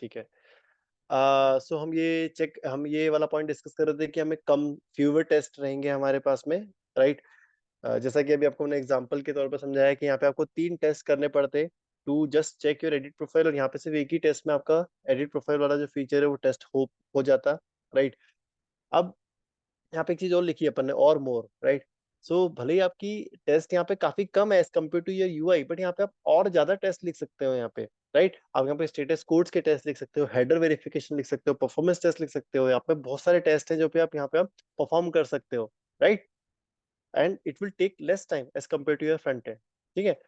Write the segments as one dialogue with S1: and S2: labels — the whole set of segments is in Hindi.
S1: ठीक है। सो हम ये वाला पॉइंट डिस्कस कर रहे थे कि हमें कम फ्यूवर टेस्ट रहेंगे हमारे पास में, राइट? जैसा कि अभी आपको मैंने एग्जांपल के तौर पर समझाया कि यहाँ पे आपको 3 टेस्ट करने पड़ते to just check your edit profile, और यहाँ पे सिर्फ एक ही टेस्ट में आपका एडिट प्रोफाइल वाला जो फीचर है वो टेस्ट हो जाता, राइट? अब यहाँ पे एक चीज और लिखी है अपन ने, और मोर, राइट? सो भले ही आपकी टेस्ट यहाँ पे काफी कम है as compare to your UI, but यहाँ पे आप और ज्यादा टेस्ट लिख सकते हो यहाँ पे, राइट? आप यहाँ पे स्टेटस कोड्स के टेस्ट लिख सकते हो, हेडर वेरिफिकेशन लिख सकते हो, परफॉर्मेंस टेस्ट लिख सकते हो, यहाँ पे बहुत सारे टेस्ट हैं जो पे आप यहाँ पे आप परफॉर्म कर सकते हो, right? And it will take less time as compare to your front end, ठीक है?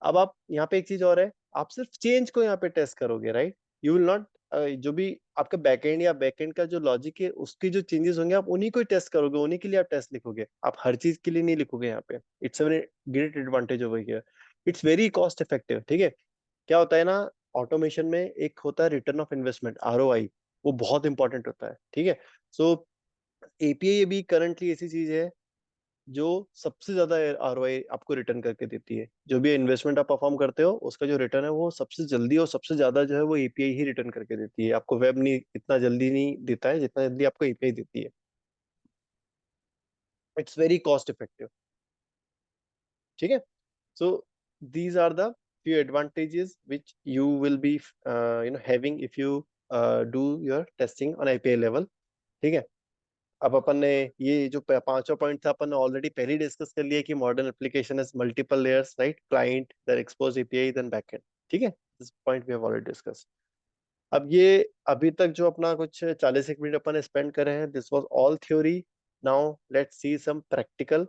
S1: अब आप यहाँ पे एक चीज और है, आप सिर्फ चेंज को यहाँ पे टेस्ट करोगे, राइट? यू विल नॉट, जो भी आपका बैकएंड या बैकएंड का जो लॉजिक है उसकी जो चेंजेस होंगे आप उन्हीं को टेस्ट करोगे, उन्हीं के लिए आप टेस्ट लिखोगे, आप हर चीज के लिए नहीं लिखोगे यहाँ पे। It's a very great advantage over here. It's very cost effective, ठीक है? क्या होता है ना, ऑटोमेशन में एक होता है रिटर्न ऑफ इन्वेस्टमेंट, आरओआई, वो बहुत इंपॉर्टेंट होता है, ठीक है? सो एपीआई अभी करंटली ऐसी चीज है जो सबसे ज्यादा आरओआई आपको रिटर्न करके देती है। जो भी इन्वेस्टमेंट आप परफॉर्म करते हो उसका जो रिटर्न है वो सबसे जल्दी और सबसे ज्यादा जो है वो एपीआई ही रिटर्न करके देती है। आपको वेब नहीं इतना जल्दी नहीं देता है जितना जल्दी आपको एपीआई देती है। इट्स वेरी कॉस्ट इफेक्टिव, ठीक है? So these are the few advantages which you will be having if you do your testing on API level, ठीक है? अब अपन ने ये जो पांचवा पॉइंट था अपन ने ऑलरेडी पहले डिस्कस कर लिया कि modern application is multiple layers, right? Client, then expose API, then backend, ठीक है? This point we have already discuss. अब ये अभी तक जो अपना कुछ 40 एक मिनट अपन ने स्पेंड करे हैं, this was all theory. Now let's see some practical.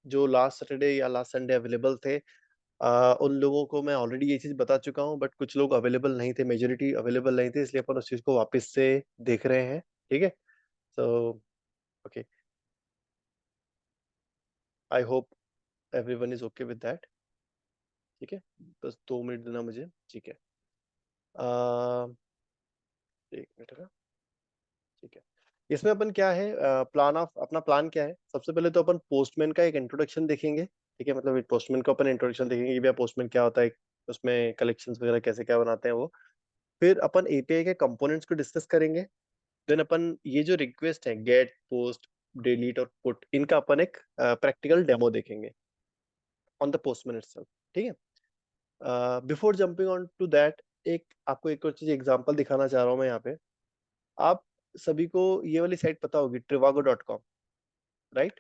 S1: जो लास्ट सैटरडे या लास्ट संडे अवेलेबल थे, उन लोगों को मैं ऑलरेडी ये चीज बता चुका हूँ, बट कुछ लोग अवेलेबल नहीं थे, मेजोरिटी अवेलेबल नहीं थे, इसलिए अपन उस चीज को वापस से देख रहे हैं, ठीक है? So okay, I hope everyone is okay with that, ठीक है? बस 2 मिनट देना मुझे, ठीक है? आ, 1 मिनट का, ठीक है? इसमें अपन क्या है, प्लान ऑफ अपना प्लान क्या है? सबसे पहले तो अपन पोस्टमैन का एक इंट्रोडक्शन देखेंगे, ठीक है? मतलब पोस्टमैन का अपन इंट्रोडक्शन देखेंगे कि भैया पोस्टमैन क्या होता है, उसमें कलेक्शंस वगैरह कैसे क्या बनाते हैं वो। फिर अपन एपीआई के कंपोनेंट्स को डिस्कस करेंगे। देन अपन ये जो रिक्वेस्ट है, गेट, पोस्ट, डिलीट और पुट, इनका अपन एक प्रैक्टिकल डेमो देखेंगे ऑन द पोस्टमैन इटसेल्फ, ठीक है? Before jumping on to that, एक आपको एक और चीज एग्जांपल दिखाना चाह रहा हूँ मैं यहाँ पे। आप सभी को ये वाली साइट पता होगी, trivago.com, राइट?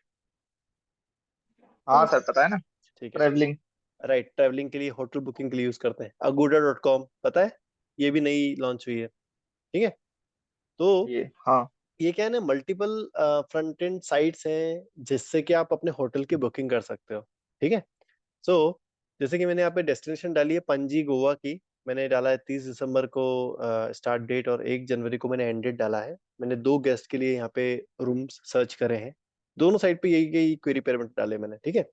S2: हाँ सर, पता है ना।
S1: ठीक है,
S2: ट्रेवलिंग।
S1: राइट, ट्रैवलिंग के लिए, होटल बुकिंग के लिए यूज करते हैं। agoda.com पता है, ये भी नई लॉन्च हुई है, ठीक है? तो
S2: ये हाँ।
S1: ये क्या है ना, मल्टीपल फ्रंट एंड साइट्स हैं जिससे कि आप अपने होटल की बुकिंग कर सकते हो, ठीक है? सो जैसे कि मैंने यहाँ पे डेस्टिनेशन डाली है पणजी गोवा की, मैंने डाला है 30 दिसंबर को स्टार्ट डेट, और 1 जनवरी को मैंने एंड डेट डाला है। मैंने 2 गेस्ट के लिए यहाँ पे रूम्स सर्च करे हैं, दोनों साइड पे यही यही क्वेरी पैरामीटर डाले मैंने, ठीक है?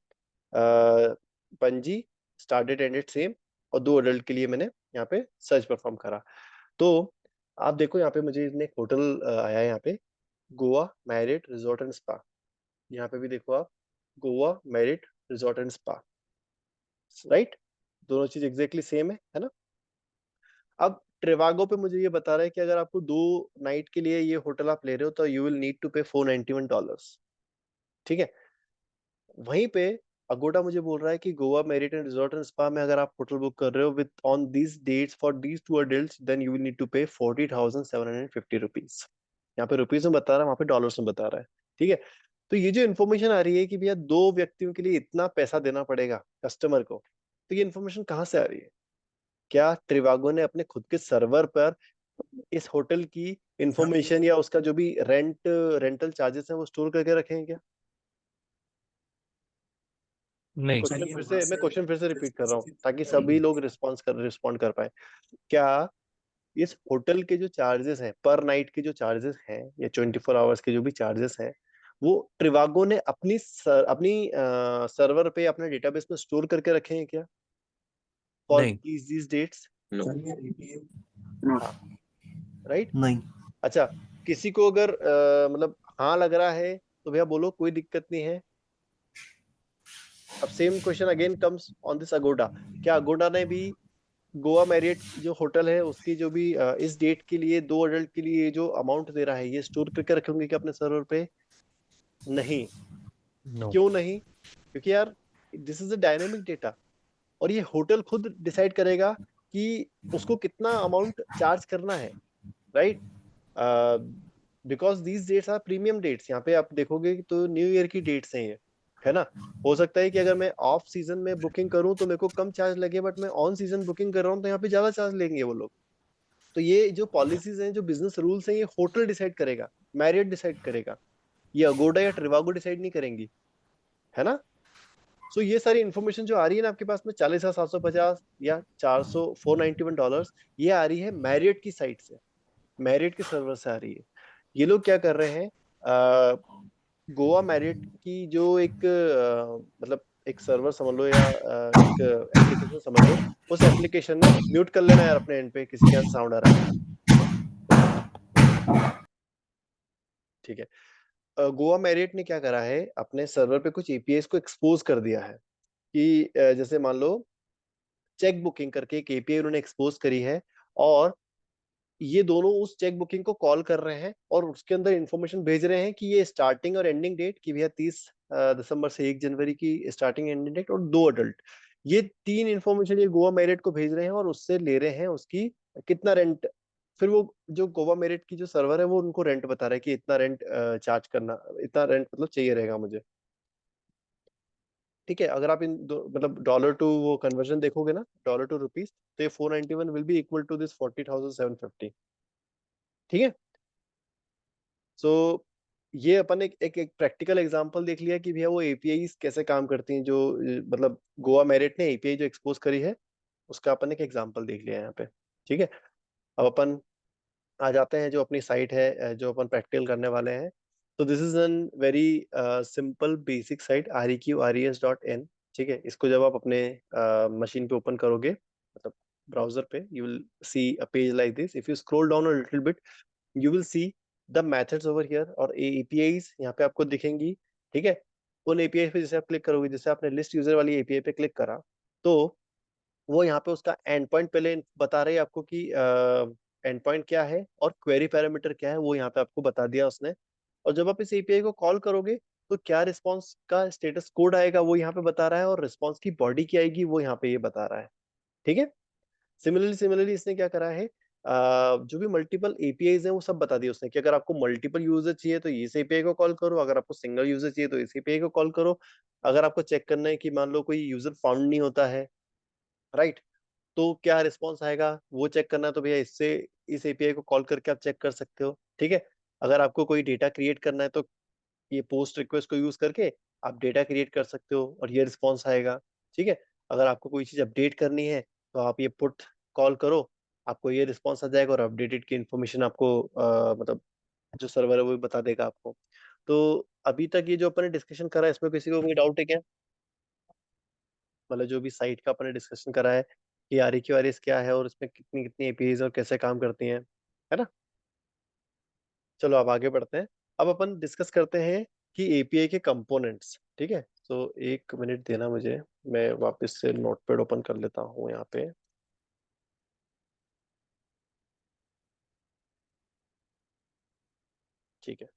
S1: Panaji, start date end date same, और 2 अडल्ट के लिए मैंने यहाँ पे सर्च परफॉर्म करा। तो आप देखो यहाँ पे मुझे इसने एक होटल आया है यहाँ पे, Goa merit resort and spa. यहाँ पे भी देखो आप, Goa merit resort and spa, right? दोनों चीज एग्जैक्टली सेम है ना? अब ट्रिवागो पे मुझे ये बता रहा है कि अगर आपको 2 नाइट के लिए ये होटल आप ले रहे हो तो यू विल नीड टू पे $491, ठीक है? वहीं पे अगोडा मुझे बोल रहा है कि Goa Marriott and resort and spa में अगर आप होटल बुक कर रहे हो with on these dates for these 2 adults, then you will need to pay ₹40,750। यहाँ पे रुपीज में बता रहा है, वहां पे डॉलर्स में बता रहा है, ठीक है? तो ये जो इन्फॉर्मेशन आ रही है कि भैया 2 व्यक्तियों के लिए इतना पैसा देना पड़ेगा कस्टमर को, तो ये इन्फॉर्मेशन कहाँ से आ रही है? क्या ट्रिवागो ने अपने खुद के सर्वर पर इस होटल की इंफॉर्मेशन या उसका जो भी रेंटल चार्जेस है वो स्टोर करके रखे हैं क्या?
S3: नहीं।
S1: मैं क्वेश्चन फिर से रिपीट कर रहा हूँ ताकि सभी लोग रिस्पॉन्ड कर पाए। क्या इस होटल के जो चार्जेस हैं, पर नाइट के जो चार्जेस हैं, या 24 आवर्स के जो भी चार्जेस हैं, वो ट्रिवागो ने अपनी सर्वर पे, अपने डेटाबेस में स्टोर करके रखे हैं क्या फॉर
S3: नहीं।
S1: These dates? हाँ, राइट?
S4: नहीं।
S1: अच्छा, किसी को अगर मतलब हाँ लग रहा है तो भैया बोलो, कोई दिक्कत नहीं है। अब same question again comes on this Agoda. क्या अगोडा ने भी गोवा मैरियट जो होटल है उसकी जो भी इस डेट के लिए 2 अडल्ट के लिए जो अमाउंट दे रहा है, ये स्टोर करके रखेंगे क्या अपने सर्वर पे? नहीं।
S2: नो।
S1: क्यों नहीं? क्योंकि यार this is a dynamic data, और ये होटल खुद डिसाइड करेगा कि उसको कितना अमाउंट चार्ज करना है, right? Because these dates are premium dates. यहाँ पे आप देखोगे तो न्यू ईयर की डेट्स हैं ये, है ना? हो सकता है कि अगर मैं ऑफ सीजन में बुकिंग करूं तो मेरे को कम चार्ज लगे, बट मैं ऑन सीजन बुकिंग कर रहा हूं तो यहाँ पे ज्यादा चार्ज लेंगे वो लोग। तो ये जो पॉलिसीज हैं, जो बिजनेस रूल्स हैं, ये होटल डिसाइड करेगा, मैरियट डिसाइड करेगा, ये अगोडा या ट्रिवागो डिसाइड नहीं करेंगी, है ना? सो ये सारी इन्फॉर्मेशन जो आ रही है ना आपके पास में, 40,750 या 491 डॉलर, ये आ रही है मैरियट की साइट से, मैरियट के सर्वर से आ रही है। ये लोग क्या कर रहे हैं, गोवा मैरियट की जो एक मतलब एक सर्वर समझ लो, या एक एप्लीकेशन समझ लो, उस एप्लीकेशन ने म्यूट कर लेना यार अपने एंड पे, किसी के यहाँ साउंड आ रहा है। ठीक है। गोवा मैरियट ने क्या करा है, अपने सर्वर पे कुछ एपीआई को एक्सपोज कर दिया है कि जैसे मान लो चेक बुकिंग करके एक एपीआई उन्होंने एक्सपोज करी है, और ये दोनों उस चेक बुकिंग को कॉल कर रहे हैं और उसके अंदर इंफॉर्मेशन भेज रहे हैं कि ये स्टार्टिंग और एंडिंग डेट की भैया 30 दिसंबर से 1 जनवरी की स्टार्टिंग एंडिंग डेट, और 2 अडल्ट, ये तीन इंफॉर्मेशन ये गोवा मेरिट को भेज रहे हैं, और उससे ले रहे हैं उसकी कितना रेंट। फिर वो जो गोवा मेरिट की जो सर्वर है वो उनको रेंट बता रहा है कि इतना रेंट चार्ज करना, इतना रेंट मतलब चाहिए रहेगा मुझे। ठीक है, अगर आप इन दो मतलब डॉलर टू वो कन्वर्जन देखोगे ना, डॉलर टू रुपीज, तो ये 491 will be equal to this 40,750। ठीक है। सो ये अपन एक प्रैक्टिकल एग्जांपल देख लिया कि भैया वो एपीआई कैसे काम करती हैं, जो मतलब गोवा मेरिट ने एपीआई जो एक्सपोज करी है उसका अपन एक एग्जांपल देख लिया यहाँ पे। ठीक है। अब अपन आ जाते हैं जो अपनी साइट है, जो अपन प्रैक्टिकल करने वाले हैं। तो this is an very simple basic site, reqres.in। ठीक है, इसको जब आप अपने मशीन पे ओपन करोगे, मतलब ब्राउजर पे, you will see a page like this. If you scroll down a little bit, you will see the methods over here, और एपीआईज यहाँ पे आपको दिखेंगी। ठीक है। उन एपीआई पे जैसे आप क्लिक करोगे, जैसे आपने लिस्ट यूजर वाली एपीआई पे क्लिक करा, तो वो यहाँ पे उसका एंड पॉइंट पहले बता रही है आपको कि एंड पॉइंट क्या है और क्वेरी पैरामीटर क्या है, वो यहाँ पे आपको बता दिया उसने। और जब आप इस एपीआई को कॉल करोगे तो क्या रिस्पॉन्स का स्टेटस कोड आएगा वो यहाँ पे बता रहा है, और रिस्पॉन्स की बॉडी क्या आएगी वो यहाँ पे ये बता रहा है। ठीक है। सिमिलरली इसने क्या करा है, जो भी मल्टीपल एपीआईज हैं वो सब बता दिया उसने कि अगर आपको मल्टीपल यूजर चाहिए तो इस एपीआई को कॉल करो, अगर आपको सिंगल यूजर चाहिए तो इस एपीआई को कॉल करो। अगर आपको चेक करना है कि मान लो कोई यूजर फाउंड नहीं होता है, राइट, तो क्या रिस्पॉन्स आएगा वो चेक करना है, तो भैया इससे इस एपीआई को कॉल करके आप चेक कर सकते हो। ठीक है। अगर आपको कोई डेटा क्रिएट करना है तो ये पोस्ट रिक्वेस्ट को यूज करके आप डेटा क्रिएट कर सकते हो और ये रिस्पॉन्स आएगा। ठीक है। अगर आपको कोई चीज अपडेट करनी है तो आप ये पुट कॉल करो, आपको ये रिस्पॉन्स आ जाएगा, और अपडेटेड की इन्फॉर्मेशन आपको मतलब जो सर्वर है वो भी बता देगा आपको। तो अभी तक ये जो अपने डिस्कशन करा है, इसमें किसी को कोई डाउट है क्या? मतलब जो भी साइट का अपने डिस्कशन करा है कि REQRS क्या है और इसमें कितनी कितनी एपीआईज और कैसे काम करती हैं, है ना? चलो अब आगे बढ़ते हैं। अब अपन डिस्कस करते हैं कि एपीआई के कंपोनेंट्स। ठीक है। तो 1 मिनट देना मुझे, मैं वापस से नोटपैड ओपन कर लेता हूँ यहाँ पे। ठीक है।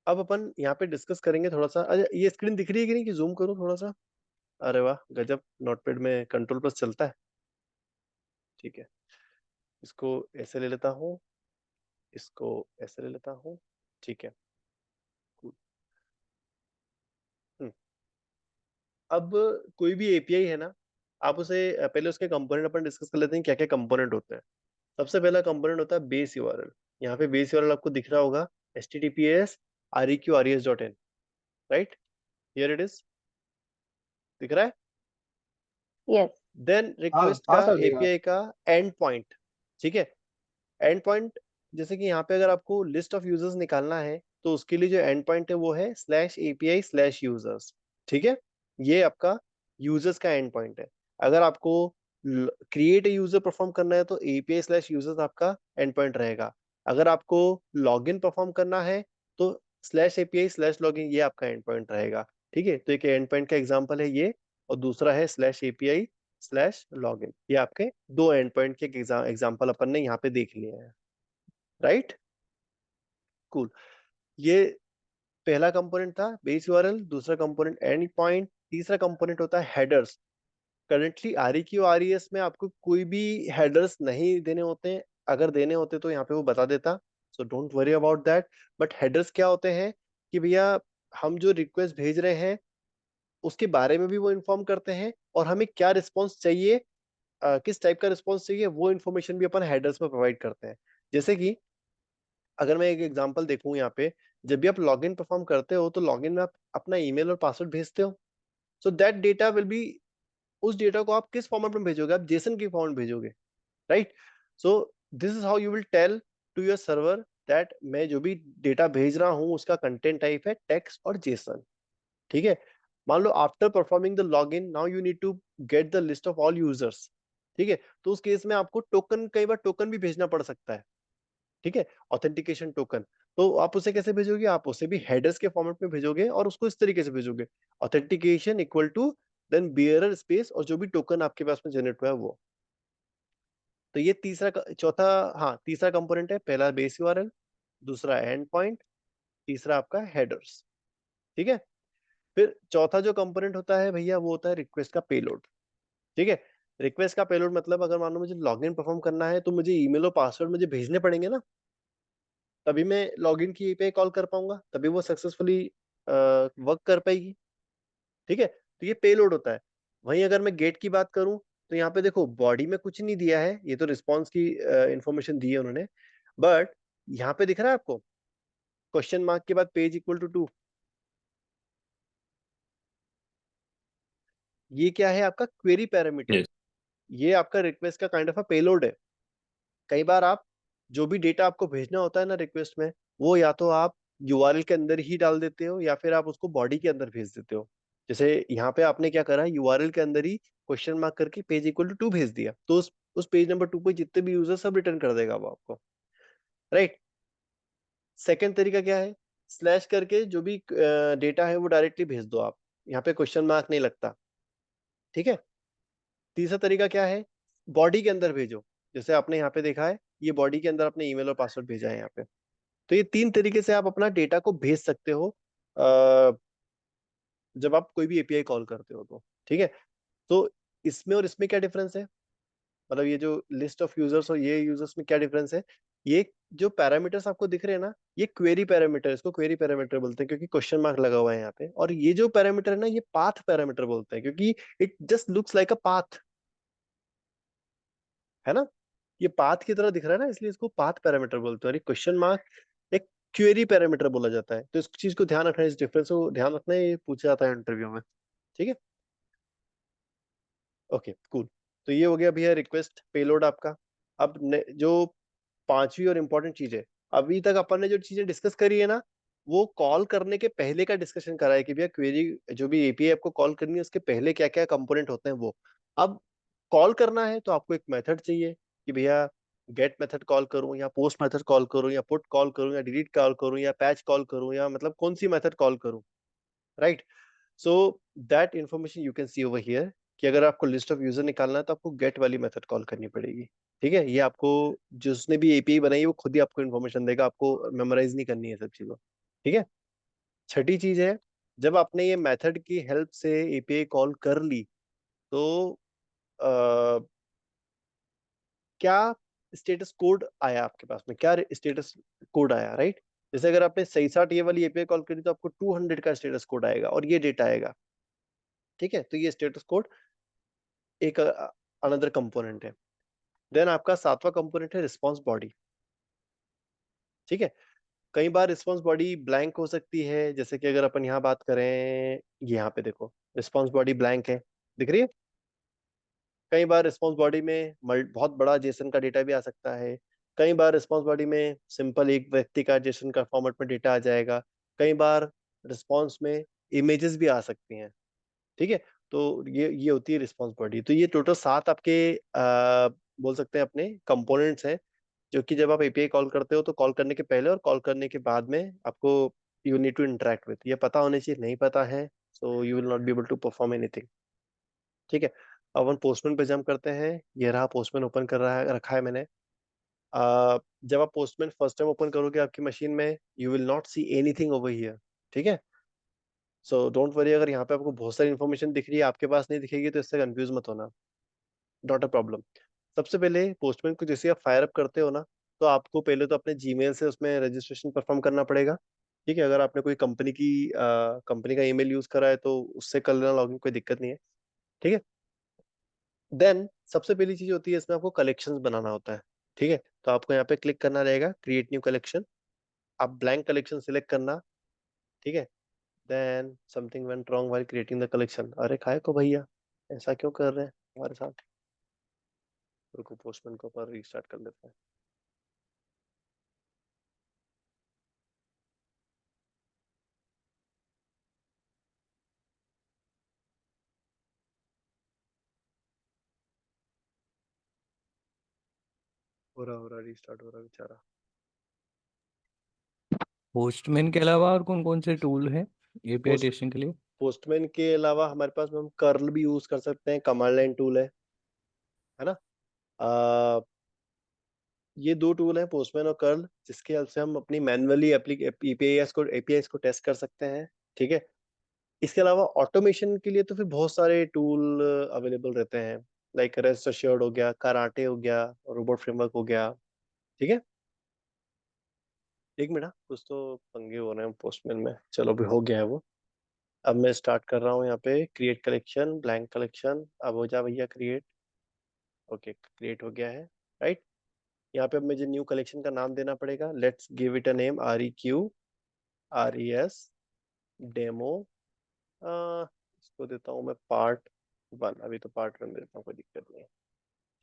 S1: अब अपन यहाँ पे डिस्कस करेंगे थोड़ा सा। अच्छा, ये स्क्रीन दिख रही है कि नहीं, कि जूम करूँ थोड़ा सा? अरे वाह गजब, नोटपैड में कंट्रोल प्लस चलता है। ठीक है। इसको ऐसे ले लेता हूँ, इसको ऐसे ले लेता हूँ। ठीक है। हम्म। अब कोई भी एपीआई है ना, आप उसे पहले उसके कंपोनेंट अपन डिस्कस कर लेते हैं क्या क्या कंपोनेंट होते हैं। सबसे पहला कंपोनेंट होता है बेस यूआरएल। यहाँ पे बेस यूआरएल आपको दिख रहा होगा, https reqres.in, right? Here it is, दिख रहा है।
S3: यस।
S1: देन
S4: हाँ
S1: रिक्वेस्ट
S4: हाँ
S1: का,
S4: सर देखा।
S1: एपीआई का एंड पॉइंट। ठीक है। एंड पॉइंट, जैसे कि यहाँ पे अगर आपको लिस्ट ऑफ यूजर्स निकालना है तो उसके लिए जो एंड पॉइंट है वो है /API/users। ठीक है। ये आपका यूजर्स का एंड पॉइंट है। अगर आपको क्रिएट ए यूजर परफॉर्म करना है तो API/users आपका एंड पॉइंट रहेगा। अगर आपको लॉगिन परफॉर्म करना है तो /API/login ये आपका एंड पॉइंट रहेगा। ठीक है। तो एक एंड पॉइंट का एग्जांपल है ये, और दूसरा है login। ये आपके दो एंड पॉइंट के एग्जाम्पल अपन ने यहाँ पे देख लिए हैं, राइट। कूल। ये पहला कंपोनेंट था बेस यूआरएल, दूसरा कंपोनेंट एंड पॉइंट, तीसरा कंपोनेंट होता है हेडर्स। करंटली आरईक्यू आरईएस में आपको कोई भी हेडर्स नहीं देने होते हैं, अगर देने होते तो यहाँ पे वो बता देता, so don't worry about that. But headers क्या होते हैं कि भैया हम जो रिक्वेस्ट भेज रहे हैं उसके बारे में भी वो इन्फॉर्म करते हैं, और हमें क्या रिस्पॉन्स चाहिए, किस टाइप का रिस्पॉन्स चाहिए, वो इन्फॉर्मेशन भी अपन हेडर्स में प्रोवाइड करते हैं। जैसे कि अगर मैं एक एग्जांपल देखूं यहाँ पे, जब भी आप लॉगिन परफॉर्म करते हो तो लॉगिन में आप अपना ईमेल और पासवर्ड भेजते हो, so that data will be, उस डेटा को आप किस फॉर्मेट में भेजोगे, आप जेसन के फॉर्मेट में भेजोगे, right. So this is how you will tell to your server that मैं जो भी डेटा भेज रहा हूं उसका कंटेंट टाइप है टेक्स्ट और जेसन, ठीक है। मान लो after performing the login now you need to get the list of all users, ठीक है, तो उस केस में आपको टोकन, कई बार टोकन भी भेजना पड़ सकता है, ठीक है, ऑथेंटिकेशन टोकन। तो आप उसे कैसे भेजोगे, आप उसे भी हेडर्स के फॉर्मेट में भेजोगे और उसको इस तरीके से भेजोगे, authentication equal to then bearer space और जो भी टोकन आपके पास में जनरेट हुआ है वो। तो ये चौथा, हाँ तीसरा कंपोनेंट है, पहला बेस यूआरएल, दूसरा एंड पॉइंट, तीसरा आपका हेडर्स, ठीक है। फिर चौथा जो कंपोनेंट होता है भैया वो होता है रिक्वेस्ट का पेलोड, ठीक है। रिक्वेस्ट का पेलोड मतलब अगर मान लो मुझे लॉगिन परफॉर्म करना है तो मुझे ईमेल और पासवर्ड मुझे भेजने पड़ेंगे ना, तभी मैं लॉगिन की एपीआई कॉल कर पाऊंगा, तभी वो सक्सेसफुली वर्क कर पाएगी, ठीक है। तो ये पेलोड होता है। वहीं अगर मैं गेट की बात करूं तो यहाँ पे देखो बॉडी में कुछ नहीं दिया है, ये तो रिस्पॉन्स की इंफॉर्मेशन दी है उन्होंने, बट यहाँ पे दिख रहा है आपको क्वेश्चन मार्क के बाद पेज इक्वल टू 2, ये क्या है आपका क्वेरी पैरामीटर,
S2: Yes.
S1: ये आपका रिक्वेस्ट का काइंड ऑफ अ पेलोड है। कई बार आप जो भी डेटा आपको भेजना होता है ना रिक्वेस्ट में, वो या तो आप यूआरएल के अंदर ही डाल देते हो या फिर आप उसको बॉडी के अंदर भेज देते हो। जैसे यहाँ पे आपने क्या करा, यूआरएल के अंदर ही क्वेश्चन मार्क करके पेज इक्वल टू 2 भेज दिया, तो उस पेज नंबर 2 पे जितने भी यूजर सब रिटर्न कर देगा वो आपको, राइट। सेकेंड तरीका क्या है, स्लैश करके जो भी डेटा है वो डायरेक्टली भेज दो आप, यहाँ पे क्वेश्चन मार्क नहीं लगता, ठीक है। तीसरा तरीका क्या है, बॉडी के अंदर भेजो, जैसे आपने यहाँ पे देखा है, ये बॉडी के अंदर अपने ईमेल और पासवर्ड भेजा है यहाँ पे। तो ये तीन तरीके से आप अपना डेटा को भेज सकते हो जब आप कोई भी एपीआई कॉल करते हो तो, ठीक है। तो इसमें और इसमें क्या डिफरेंस है, मतलब ये जो लिस्ट ऑफ यूजर्स और ये यूजर्स में क्या डिफरेंस है, ये जो पैरामीटर्स आपको दिख रहे हैं ना, ये क्वेरी पैरामीटर, इसको क्वेरी पैरामीटर बोलते हैं क्योंकि क्वेश्चन मार्क लगा हुआ है यहाँ पे, और ये जो पैरामीटर है ना ये पाथ पैरामीटर बोलते हैं क्योंकि it just looks like a path, है ना, ये पाथ की तरह दिख रहा है ना, इसलिए इसको पाथ पैरामीटर बोलते हैं, और ये क्वेश्चन मार्क एक क्वेरी पैरामीटर बोला जाता है। तो इस चीज को ध्यान रखना, इस डिफरेंस को ध्यान रखना, ये पूछा जाता है इंटरव्यू में, ठीक है। Okay cool. तो ये हो गया भैया रिक्वेस्ट पेलोड आपका। अब जो पांचवी और इंपॉर्टेंट चीज है, अभी तक अपन ने जो चीजें डिस्कस करी है ना, वो कॉल करने के पहले का डिस्कशन करा है कि भैया क्वेरी जो भी एपीआई आपको कॉल करनी है उसके पहले क्या क्या कंपोनेंट होते हैं वो। अब कॉल करना है तो आपको एक मेथड चाहिए कि भैया गेट मेथड कॉल करूं या पोस्ट मेथड कॉल करूं या पुट कॉल करूं या डिलीट कॉल करूं या पैच कॉल करूं या मतलब कौन सी मेथड कॉल करूं, right. So that information you can C over here कि अगर आपको लिस्ट ऑफ यूजर निकालना है तो आपको गेट वाली मेथड कॉल करनी पड़ेगी, ठीक है। ये आपको जिसने भी एपीआई बनाई है वो खुद ही आपको इन्फॉर्मेशन देगा, आपको मेमोराइज नहीं करनी है सब चीजों, ठीक है। छठी चीज है, जब आपने ये मेथड की हेल्प से एपीआई कॉल कर ली तो आ, क्या स्टेटस कोड आया आपके पास में, क्या स्टेटस कोड आया, राइट। जैसे अगर आपने सही साठ ये वाली एपीआई कॉल करी तो आपको 200 का स्टेटस कोड आएगा और ये डेटा आएगा, ठीक है। तो ये स्टेटस कोड एक अनदर कंपोनेंट है। देन आपका सातवां कंपोनेंट है रिस्पांस बॉडी, ठीक है। कई बार रिस्पांस बॉडी ब्लैंक हो सकती है, जैसे कि अगर अपन यहाँ बात करें, ये यहाँ पे देखो रिस्पांस बॉडी ब्लैंक है, दिख रही है। कई बार रिस्पांस बॉडी में बहुत बड़ा जेसन का डेटा भी आ सकता है, कई बार रिस्पांस बॉडी में सिंपल एक व्यक्ति का जेसन का फॉर्मेट में डेटा आ जाएगा, कई बार रिस्पांस में इमेजेस भी आ सकती हैं, ठीक है। तो ये होती है रिस्पांस बॉडी। तो ये टोटल सात आपके बोल सकते हैं अपने कंपोनेंट्स हैं, जो कि जब आप एपीआई कॉल करते हो तो कॉल करने के पहले और कॉल करने के बाद में आपको you need to interact with, ये पता होने चाहिए, नहीं पता है so you will not be able to perform anything, ठीक है। अब अपन पोस्टमैन पे जंप करते हैं। ये रहा पोस्टमैन, ओपन कर रखा है मैंने। जब आप पोस्टमैन फर्स्ट टाइम ओपन करोगे आपकी मशीन में, you will not see anything over here. ठीक है, सो डोंट वरी, अगर यहाँ पे आपको बहुत सारी इन्फॉर्मेशन दिख रही है, आपके पास नहीं दिखेगी, तो इससे कंफ्यूज मत होना, नॉट अ प्रॉब्लम। सबसे पहले पोस्टमैन को जैसे आप फायर अप करते हो ना, तो आपको पहले तो अपने जीमेल से उसमें रजिस्ट्रेशन परफॉर्म करना पड़ेगा। ठीक है, अगर आपने कोई कंपनी का ईमेल यूज करा है तो उससे कर लेना लॉगिन, कोई दिक्कत नहीं है। ठीक है, देन सबसे पहली चीज होती है इसमें, आपको कलेक्शंस बनाना होता है। ठीक है, तो आपको यहाँ पे क्लिक करना रहेगा क्रिएट न्यू कलेक्शन। आप ब्लैंक कलेक्शन सिलेक्ट करना। ठीक है, then something went wrong while creating the collection. अरे काय को भैया, ऐसा क्यों कर रहे हैं हमारे साथ? रुको, पोस्टमैन को पर रीस्टार्ट कर लेते हैं। हो रहा रीस्टार्ट हो रहा बेचारा।
S2: पोस्टमैन के अलावा और कौन कौन से टूल है एपीआई
S1: पोस्ट
S2: टेस्टिंग के लिए?
S1: पोस्टमैन के अलावा हमारे पास में हम कर्ल भी यूज कर सकते हैं, कमांड लाइन टूल है ना। आ, ये दो टूल हैं, पोस्टमैन और कर्ल, जिसके हेल्प से हम अपनी मैन्युअली एपीआईएस को टेस्ट कर सकते हैं। ठीक है, इसके अलावा ऑटोमेशन के लिए तो फिर बहुत सारे टूल अवेलेबल रहते हैं, लाइक रेस्ट अश्योर्ड हो गया, कराटे हो गया, रोबोट फ्रेमवर्क हो गया। ठीक है, एक मिनट, कुछ तो पंगे हो रहे हैं पोस्टमैन में। चलो अभी हो गया है वो। अब मैं स्टार्ट कर रहा हूँ यहाँ पे क्रिएट कलेक्शन, ब्लैंक कलेक्शन। अब हो जा भैया क्रिएट। ओके, क्रिएट हो गया है, राइट। यहाँ पे अब मुझे न्यू कलेक्शन का नाम देना पड़ेगा। Let's give it a name, REQ RES demo. इसको देता हूँ मैं पार्ट 1। अभी तो पार्ट 1 देता हूँ, कोई दिक्कत नहीं है।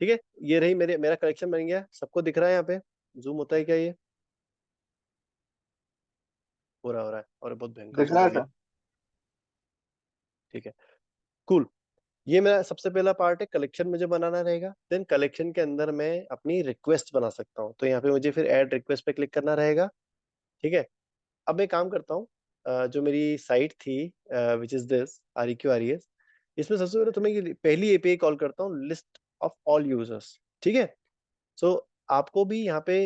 S1: ठीक है, ये रही मेरा कलेक्शन बन गया। सबको दिख रहा है यहाँ पे? जूम होता है क्या ये? हो रहा है, और बहुत भयंकर
S4: दिख
S1: जूम
S4: रहा
S1: हो
S4: है
S1: गया।
S4: सर।
S1: ठीक है, कूल। ये मेरा सबसे पहला पार्ट है, कलेक्शन मुझे बनाना रहेगा। देन कलेक्शन के अंदर मैं अपनी रिक्वेस्ट बना सकता हूँ, तो यहाँ पे मुझे फिर ऐड रिक्वेस्ट पे क्लिक करना रहेगा। ठीक है, अब मैं काम करता हूँ। जो मेरी साइट थी, which is this REQ RES, इसमें सबसे पहले तुम्हें ये पहली एपीआई कॉल करता हूँ, लिस्ट ऑफ ऑल यूजर्स। ठीक है, सो आपको भी यहाँ पे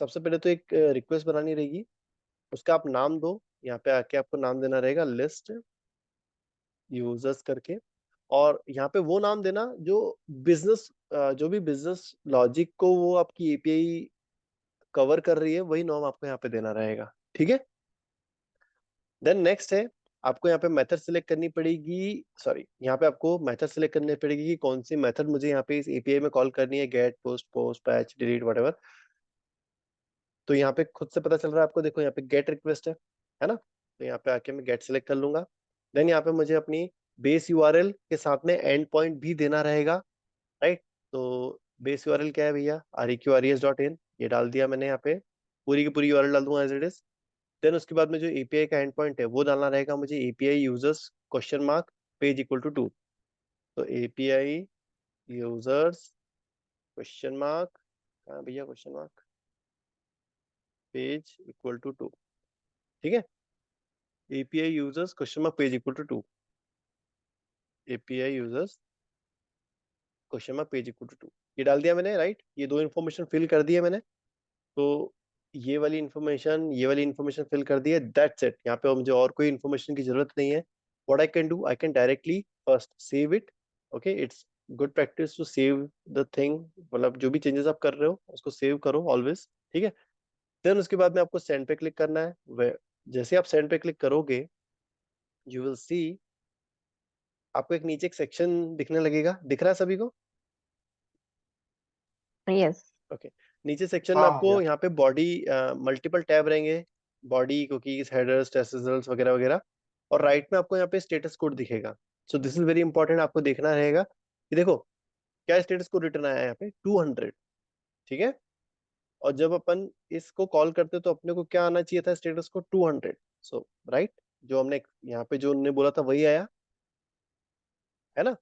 S1: सबसे पहले तो एक रिक्वेस्ट बनानी रहेगी, उसका आप नाम दो। यहाँ पे आके आपको नाम देना रहेगा लिस्ट यूजर्स करके, और यहाँ पे वो नाम देना जो बिजनेस जो भी बिजनेस लॉजिक को वो आपकी एपीआई कवर कर रही है, वही नाम आपको यहाँ पे देना रहेगा। ठीक है, देन नेक्स्ट है, आपको यहाँ पे मेथड सिलेक्ट करनी पड़ेगी। सॉरी, यहाँ पे आपको मेथड सिलेक्ट करनी पड़ेगी कि कौन सी मेथड मुझे यहाँ पे इस एपीआई में कॉल करनी है, get, post, patch, delete, whatever. तो यहाँ पे खुद से पता चल रहा है आपको, देखो यहाँ पे गेट रिक्वेस्ट है ना। तो यहाँ पे आके मैं गेट सिलेक्ट कर लूंगा। देन यहाँ पे मुझे अपनी बेस यूआरएल के साथ में एंड पॉइंट भी देना रहेगा, राइट। तो बेस यूआरएल क्या है भैया, REQRES.in, ये डाल दिया मैंने यहाँ पे। पूरी की पूरी यूआरएल डाल दूंगा एज इट इज। देन उसके बाद में जो एपीआई का एंड पॉइंट है वो डालना रहेगा मुझे, API users question mark page equal to 2। तो API यूजर्स क्वेश्चन मार्क, कहाँ भैया question mark, page equal to 2। ठीक है, API users question mark page equal to 2, API users question mark page equal to 2, ये डाल दिया मैंने, राइट। ये दो इन्फॉर्मेशन फिल कर दी है मैंने। तो ये वाली इन्फॉर्मेशन फिल कर दी है, दैट्स इट। यहाँ पे मुझे और कोई इन्फॉर्मेशन की जरूरत नहीं है। What I can do, I can directly first save it. Okay, it's good practice to save the thing, मतलब जो भी चेंजेस आप कर रहे हो उसको सेव करो ऑलवेज। ठीक है, देन उसके बाद में आपको सेंड पे क्लिक करना है। जैसे आप सेंड पे क्लिक करोगे, यू विल सी, आपको एक नीचे एक सेक्शन दिखने लगेगा, दिख रहा है सभी को?
S3: Yes.
S1: ओके, नीचे सेक्शन में
S4: हाँ
S1: आपको
S4: भैया।
S1: यहाँ पे बॉडी, मल्टीपल टैब रहेंगे, body, cookies, headers, test results वगैरह वगैरह। और राइट में आपको यहाँ पे स्टेटस कोड दिखेगा। सो दिस इज वेरी इंपॉर्टेंट, आपको देखना रहेगा कि देखो क्या स्टेटस कोड रिटर्न आया है यहाँ पे, 200। ठीक है, और जब अपन इसको कॉल करते तो अपने को क्या आना चाहिए था, स्टेटस कोड 200। सो राइट, जो हमने यहाँ पे जो उन्होंने बोला था वही आया है ना।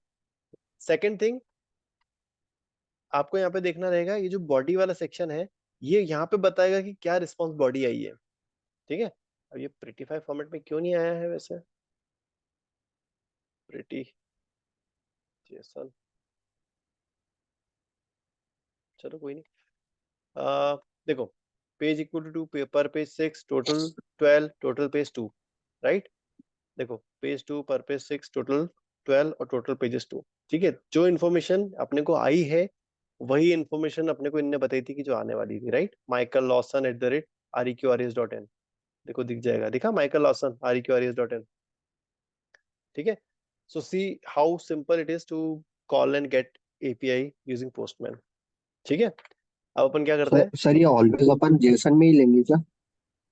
S1: सेकेंड थिंग, आपको यहाँ पे देखना रहेगा, ये जो बॉडी वाला सेक्शन है, ये यहाँ पे बताएगा कि क्या रिस्पॉन्स बॉडी आई है। ठीक है, अब ये प्रिटीफाई फॉर्मेट में क्यों नहीं आया है वैसे, प्रिटी जेसन, चलो कोई नहीं। देखो, पेज इक्वल टू पर page 6 total 12 total page 2, right. देखो पेज 2 पर पेज 6 टोटल 12 और टोटल पेजेस 2। ठीक है, जो इन्फॉर्मेशन अपने को आई है वही इन्फॉर्मेशन अपने को इनने बताई थी कि जो आने वाली थी, राइट। Michael Lawson @reqrs.in। देखो दिख जाएगा, दिखा माइकल लॉसन @reqrs.in। ठीक है, so see how simple it is to call and get API using Postman. ठीक है, अब अपन क्या करते
S4: सर
S1: हैं।
S4: सर ये ऑलवेज अपन जेसन में ही लेंगे क्या?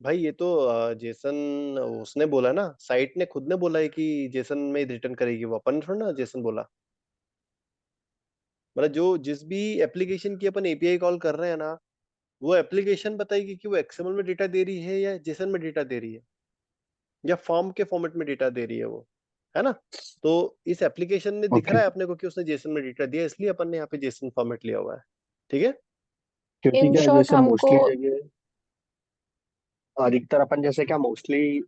S1: भाई ये तो जेसन उसने बोला ना, साइट ने खुद ने बोला है कि जेसन में रिटर्न करेगी वो, अपन थोड़ा ना जेसन बोला। मतलब जो जिस भी एप्लीकेशन की अपन एपीआई कॉल कर रहे हैं ना, वो एप्लीकेशन बताएगी कि वो एक्सएमएल में डेटा दे रही है या जेसन में डेटा दे रही है या फॉर्म के फॉर्मेट में डेटा दे रही है वो, है ना। तो इस एप्लीकेशन में दिख
S4: ओके,
S1: रहा है अपने को कि उसने जेसन में डेटा दिया, इसलिए अपन ने यहाँ पे जेसन फॉर्मेट लिया हुआ है। ठीक है।
S4: क्योंकि
S3: इन
S4: क्या है,
S3: शॉर्ट
S4: जैसे
S3: हमको,
S4: मोस्टली जगह अधिकतर अपन जैसे क्या मोस्टली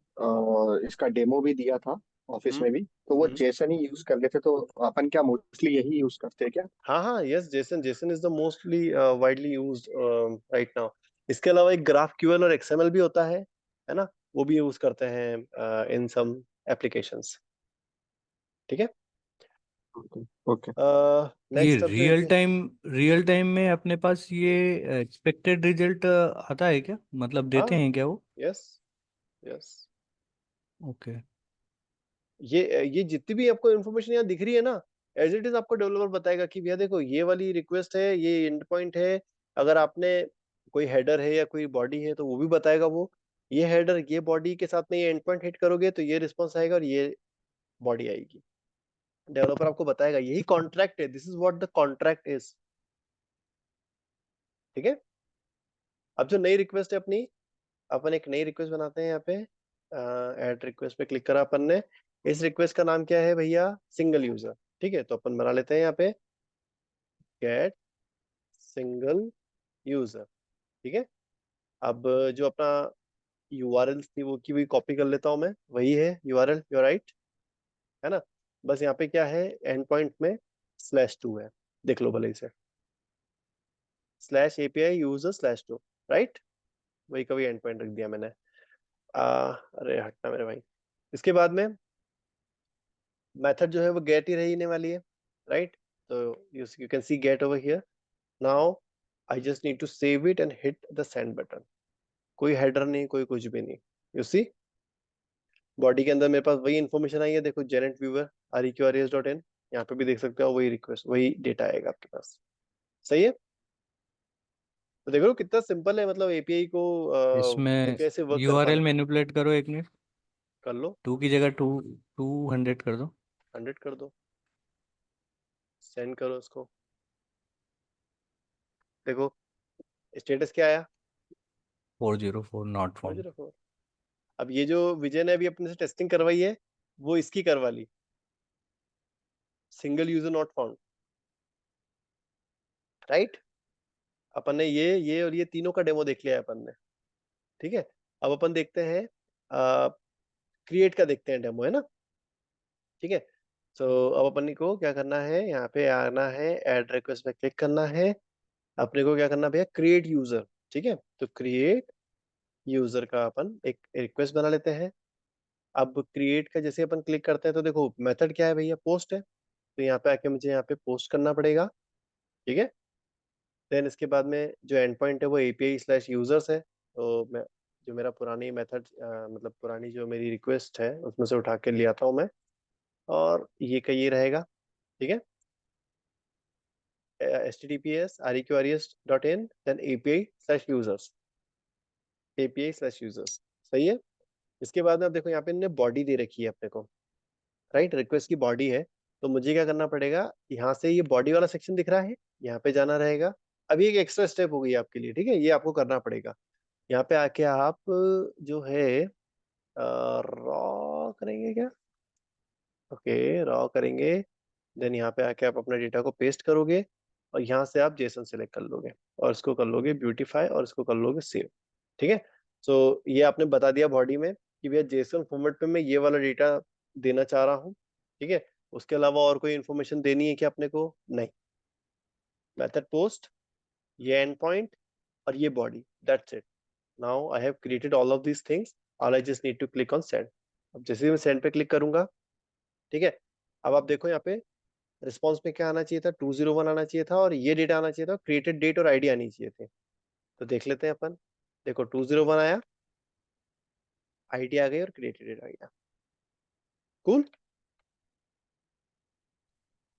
S4: इसका डेमो भी दिया था ऑफिस
S1: हम्म
S4: में भी, तो वो
S1: हम्म
S4: जेसन ही यूज कर लेते, तो अपन क्या मोस्टली यही यूज करते हैं क्या?
S1: हाँ हाँ, yes, Jason Jason is the mostly widely used right now. इसके अलावा एक ग्राफ क्यूएल और एक्सएमएल भी होता है ना, वो भी यूज करते हैं इन सम एप्लीकेशंस। ठीक है।
S4: Okay okay.
S2: ये
S1: नेक्स्ट अब जो एक
S2: रियल टाइम में अपने पास ये एक्सपेक्टेड रिजल्ट आता है क्या, मतलब देते
S1: हाँ,
S2: हैं क्या वो?
S1: Yes yes,
S2: okay.
S1: ये जितनी भी आपको इन्फॉर्मेशन यहाँ दिख रही है ना, एज इट इज आपको डेवलपर बताएगा कि भैया देखो ये वाली रिक्वेस्ट है, ये एंड पॉइंट है। अगर आपने कोई हेडर है या कोई बॉडी है तो वो भी बताएगा वो, ये हेडर ये बॉडी के साथ में ये एंड पॉइंट हिट करोगे तो ये रिस्पॉन्स आएगा और ये बॉडी आएगी। डेवलपर आपको बताएगा, यही कॉन्ट्रैक्ट है, this is what the contract is. ठीक है। अब जो नई रिक्वेस्ट है अपनी, अपन एक नई रिक्वेस्ट बनाते हैं यहाँ पे। ऐड रिक्वेस्ट पे क्लिक करा अपन ने। इस रिक्वेस्ट का नाम क्या है भैया, सिंगल यूजर। ठीक है, तो अपन बना लेते हैं यहाँ पे गेट सिंगल यूजर। ठीक है। अब जो अपना यूआरएल थी वो की भी कॉपी कर लेता हूँ मैं, वही है यूआरएल, यू राइट, है ना। बस यहाँ पे क्या है, एंड पॉइंट में /2 है, देख लो भले इसे, /API/user/2, राइट। वही का वही एंड पॉइंट रख दिया मैंने। अरे हटना मेरे भाई। इसके बाद में मेथड जो है वो गेट ही रहने वाली है, राइट। तो you can see get over here. Now I just need to save it and hit the send button. कोई हेडर नहीं, कोई कुछ भी नहीं। यू सी बॉडी के अंदर मेरे पास वही इन्फॉर्मेशन आई है, देखो जेनेट व्यूअर reqrs.in, यहाँ पे भी देख सकते हो वही रिक्वेस्ट वही डेटा आएगा आपके पास। सही है। तो देखो कितना सिंपल है, मतलब एपीआई को
S2: इसमें
S1: कैसे वर्क
S2: यूआरएल
S1: करवाना।
S2: मैनिपुलेट करो 1 मिनट।
S1: कर लो,
S2: 2 की जगह 200 कर दो।
S1: 100 कर दो, सेंड करो उसको। देखो स्टेटस क्या आया,
S2: 404 नॉट फाउंड।
S1: 404। अब ये जो विजय ने अभी अपने से टेस्टिंग करवाई है, वो इसकी करवा ली, single user not found, right. अपन ने ये और ये तीनों का डेमो देख लिया है अपन ने। ठीक है, अब अपन देखते हैं क्रिएट का, देखते हैं डेमो, है ना। ठीक है, तो अब अपन को क्या करना है, यहाँ पे आना है, ऐड रिक्वेस्ट पे क्लिक करना है। अपने को क्या करना भैया, क्रिएट यूजर। ठीक है, तो क्रिएट यूजर का अपन एक रिक्वेस्ट बना लेते हैं। अब क्रिएट का जैसे अपन क्लिक करते हैं तो देखो मेथड क्या है भैया, पोस्ट है, तो यहाँ पे आके मुझे यहाँ पे पोस्ट करना पड़ेगा। ठीक है, देन इसके बाद में जो एंड पॉइंट है वो API/users है, तो मैं जो मेरा पुरानी मेथड मतलब पुरानी जो मेरी रिक्वेस्ट है उसमें से उठा के ले आता हूँ मैं, और ये का ये रहेगा। ठीक है, https reqrs.in then API/users, API/users। सही है। इसके बाद में अब देखो यहाँ पे इन्होंने बॉडी दे रखी है अपने को, राइट, रिक्वेस्ट की बॉडी है। तो मुझे क्या करना पड़ेगा, यहाँ से ये बॉडी वाला सेक्शन दिख रहा है, यहाँ पे जाना रहेगा। अभी एक एक्स्ट्रा स्टेप हो गई आपके लिए, ठीक है, ये आपको करना पड़ेगा। यहाँ पे आके आप जो है रॉ करेंगे क्या, ओके रॉ करेंगे। देन यहाँ पे आके आप अपना डेटा को पेस्ट करोगे और यहाँ से आप जेसन सेलेक्ट कर लोगे और इसको कर लोगे ब्यूटीफाई और इसको कर लोगे सेव। ठीक है, सो ये आपने बता दिया बॉडी में कि भैया जेसन फॉर्मेट पे मैं ये वाला डेटा देना चाह रहा हूँ। ठीक है, उसके अलावा और कोई इन्फॉर्मेशन देनी है क्या अपने को, नहीं। मेथड पोस्ट ये एंड पॉइंट और ये body, that's it. Now I have created all of these things, all I just need to click on send. अब जैसे ही मैं सेंड पे क्लिक करूंगा, ठीक है, अब आप देखो यहाँ पे रिस्पॉन्स में क्या आना चाहिए था, 201 आना चाहिए था, और ये डेटा आना चाहिए था, क्रिएटेड डेट और आईडी आनी चाहिए थे। तो देख लेते हैं अपन। देखो 201 आया, आईडी आ गई और क्रिएटेड डेट आ गया। कूल।